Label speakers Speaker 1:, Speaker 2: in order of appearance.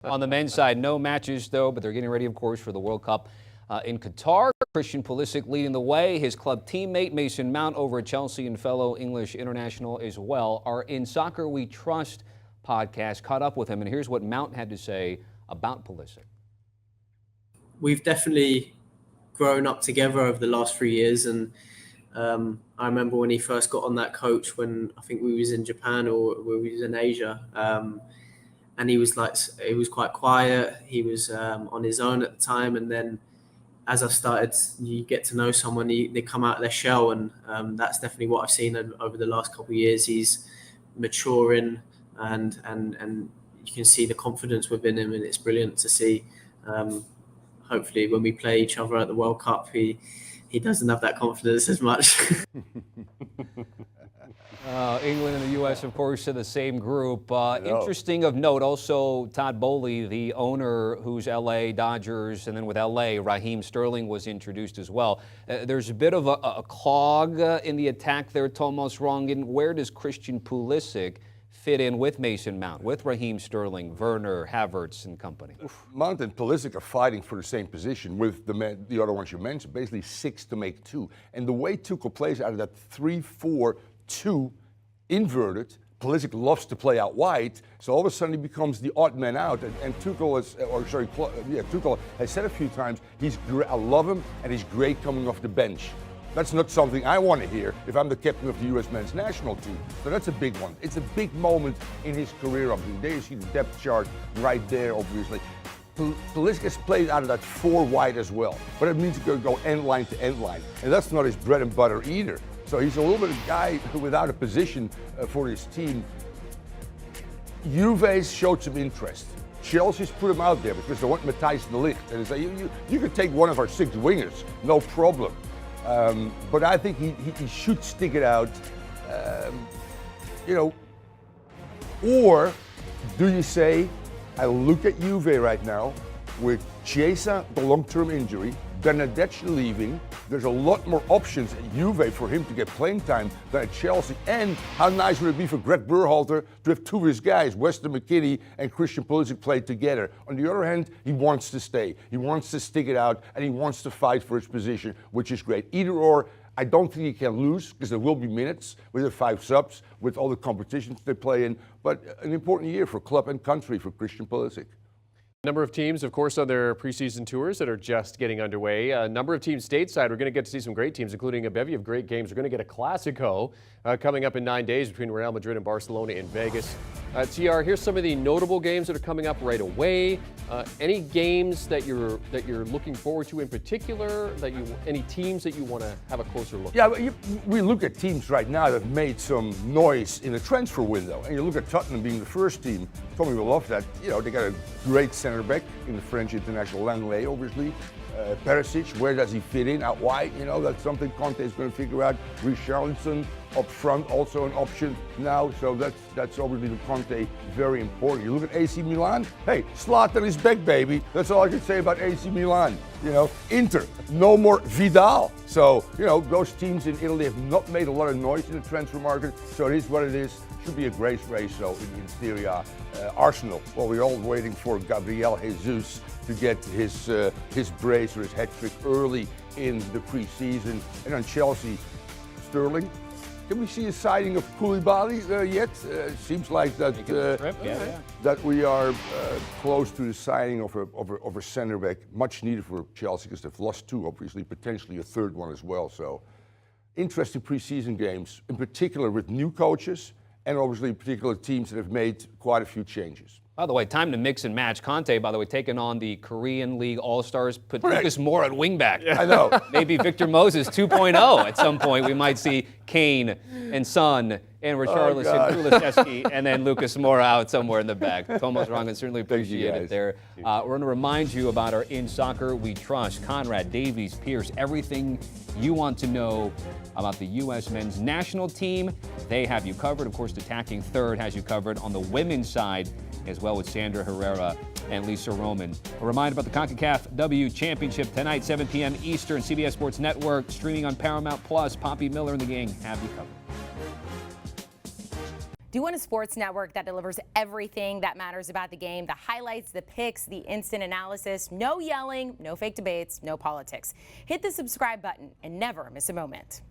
Speaker 1: On the men's side, no matches, though, but they're getting ready, of course, for the World Cup in Qatar. Christian Pulisic leading the way. His club teammate, Mason Mount, over at Chelsea, and fellow English international as well. Our In Soccer We Trust podcast caught up with him, and here's what Mount had to say about Pulisic.
Speaker 2: We've definitely grown up together over the last 3 years, and I remember when he first got on that coach when I think we was in Japan or we was in Asia, and he was quite quiet. He was on his own at the time, and then as I started, you get to know someone, they come out of their shell, and that's definitely what I've seen over the last couple of years. He's maturing, and you can see the confidence within him, and it's brilliant to see. Hopefully, when we play each other at the World Cup, he doesn't have that confidence as much.
Speaker 1: England and the U.S., of course, in the same group. Interesting of note, also Todd Boehly, the owner who's L.A. Dodgers, and then with L.A., Raheem Sterling was introduced as well. There's a bit of a clog in the attack there, Tomas Rongen. Where does Christian Pulisic fit in with Mason Mount, with Raheem Sterling, Werner, Havertz, and company?
Speaker 3: Mount and Pulisic are fighting for the same position with the other ones you mentioned, basically 6 to make 2. And the way Tuchel plays out of that 3-4-2 inverted, Pulisic loves to play out wide, so all of a sudden he becomes the odd man out. And Tuchel has said a few times, I love him, and he's great coming off the bench. That's not something I want to hear if I'm the captain of the U.S. men's national team. So that's a big one. It's a big moment in his career. There you see the depth chart right there, obviously. Pulisic has played out of that 4 wide as well, but it means he's going to go end line to end line, and that's not his bread and butter either. So he's a little bit of a guy without a position for his team. Juve's showed some interest. Chelsea's put him out there because they want Matthijs de Ligt, and they say you could take one of our 6 wingers, no problem. But I think he should stick it out, Or do you say, I look at Juve right now with Chiesa, the long-term injury, Bernadette leaving. There's a lot more options at Juve for him to get playing time than at Chelsea. And how nice would it be for Greg Berhalter to have 2 of his guys, Weston McKennie and Christian Pulisic, play together. On the other hand, he wants to stay. He wants to stick it out, and he wants to fight for his position, which is great. Either or, I don't think he can lose because there will be minutes with the 5 subs, with all the competitions they play in. But an important year for club and country for Christian Pulisic.
Speaker 4: Number of teams, of course, on their preseason tours that are just getting underway. A number of teams stateside. We're going to get to see some great teams, including a bevy of great games. We're going to get a Clasico coming up in 9 days between Real Madrid and Barcelona in Vegas. TR, here's some of the notable games that are coming up right away. Any games that you're looking forward to in particular? Any teams that you want to have a closer look at?
Speaker 3: Yeah, we look at teams right now that have made some noise in the transfer window, and you look at Tottenham being the first team. Tommy will love that. They got a great center back in the French international Langley, obviously. Perisic, where does he fit in? Out wide, that's something Conte is going to figure out. Richarlison up front, also an option now. So that's obviously the Conte very important. You look at AC Milan. Hey, Zlatan is back, baby. That's all I can say about AC Milan. Inter, no more Vidal. So those teams in Italy have not made a lot of noise in the transfer market. So it is what it is. Should be a great race, though, in Serie A. Arsenal, well, we're all waiting for Gabriel Jesus to get his brace or his hat-trick early in the preseason. And on Chelsea, Sterling. Can we see a signing of Koulibaly yet? Seems like that that we are close to the signing of a center back, much needed for Chelsea because they've lost 2, obviously, potentially a 3rd one as well. So interesting preseason games, in particular with new coaches, and obviously particular teams that have made quite a few changes.
Speaker 1: By the way, time to mix and match. Conte, by the way, taking on the Korean League All-Stars, put Lucas Moura at wingback.
Speaker 3: I know.
Speaker 1: Maybe Victor Moses 2.0 at some point. We might see Kane and Son and Richarlison, Kulusevski, and then Lucas Moura out somewhere in the back. Tomas Rongen, certainly appreciate it there. We're going to remind you about our In Soccer We Trust. Conrad, Davies, Pierce, everything you want to know about the U.S. men's national team. They have you covered. Of course, Attacking Third has you covered on the women's side as well with Sandra Herrera and Lisa Roman. A reminder about the CONCACAF W Championship tonight, 7 p.m. Eastern, CBS Sports Network, streaming on Paramount+. Poppy Miller and the gang have you covered.
Speaker 5: Do you want a sports network that delivers everything that matters about the game? The highlights, the picks, the instant analysis, no yelling, no fake debates, no politics. Hit the subscribe button and never miss a moment.